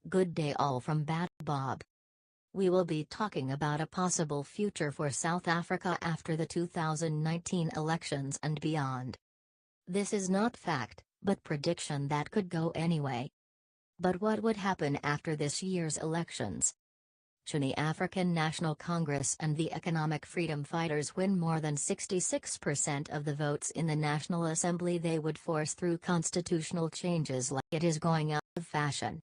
Good day all from Bad Bob. We will be talking about a possible future for South Africa after the 2019 elections and beyond. This is not fact, but prediction that could go anyway. But what would happen after this year's elections? Should the African National Congress and the Economic Freedom Fighters win more than 66% of the votes in the National Assembly, they would force through constitutional changes like it is going out of fashion.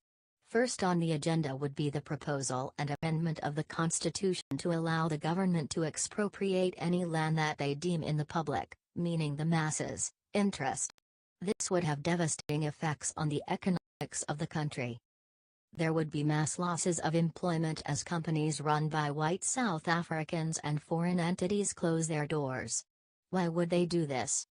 First on the agenda would be the proposal and amendment of the Constitution to allow the government to expropriate any land that they deem in the public, meaning the masses, interest. This would have devastating effects on the economics of the country. There would be mass losses of employment as companies run by white South Africans and foreign entities close their doors. Why would they do this?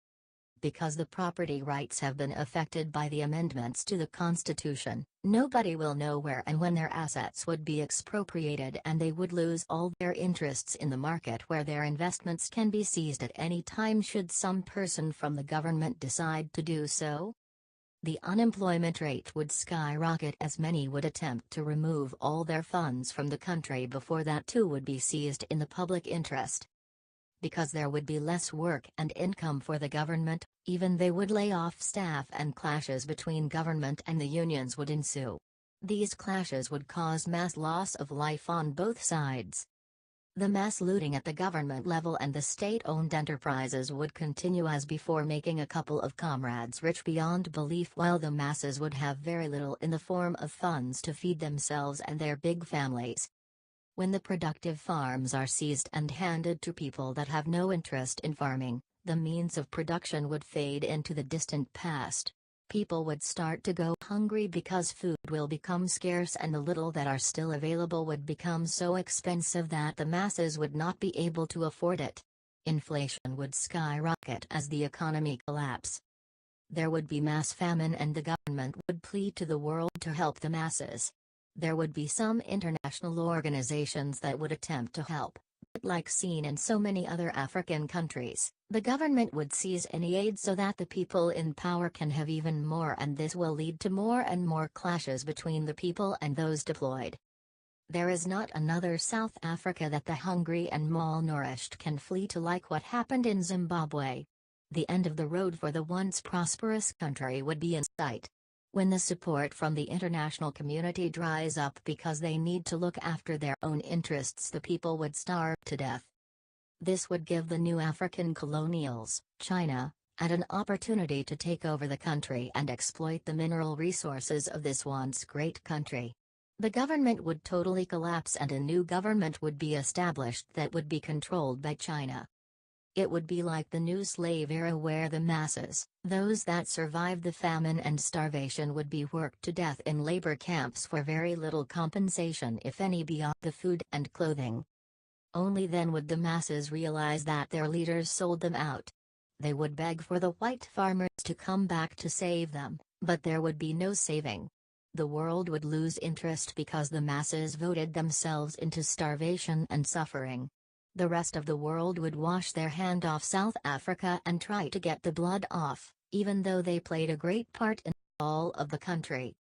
Because the property rights have been affected by the amendments to the Constitution. Nobody will know where and when their assets would be expropriated, and they would lose all their interests in the market where their investments can be seized at any time should some person from the government decide to do so. The unemployment rate would skyrocket as many would attempt to remove all their funds from the country before that too would be seized in the public interest. Because there would be less work and income for the government, even they would lay off staff and clashes between government and the unions would ensue. These clashes would cause mass loss of life on both sides. The mass looting at the government level and the state-owned enterprises would continue as before, making a couple of comrades rich beyond belief while the masses would have very little in the form of funds to feed themselves and their big families. When the productive farms are seized and handed to people that have no interest in farming, the means of production would fade into the distant past. People would start to go hungry because food will become scarce, and the little that are still available would become so expensive that the masses would not be able to afford it. Inflation would skyrocket as the economy collapse. There would be mass famine and the government would plead to the world to help the masses. There would be some international organizations that would attempt to help. Like seen in so many other African countries, the government would seize any aid so that the people in power can have even more, and this will lead to more and more clashes between the people and those deployed. There is not another South Africa that the hungry and malnourished can flee to like what happened in Zimbabwe. The end of the road for the once prosperous country would be in sight. When the support from the international community dries up because they need to look after their own interests, the people would starve to death. This would give the new African colonials, China, an opportunity to take over the country and exploit the mineral resources of this once great country. The government would totally collapse and a new government would be established that would be controlled by China. It would be like the new slave era where the masses, those that survived the famine and starvation, would be worked to death in labor camps for very little compensation, if any, beyond the food and clothing. Only then would the masses realize that their leaders sold them out. They would beg for the white farmers to come back to save them, but there would be no saving. The world would lose interest because the masses voted themselves into starvation and suffering. The rest of the world would wash their hand off South Africa and try to get the blood off, even though they played a great part in all of the country.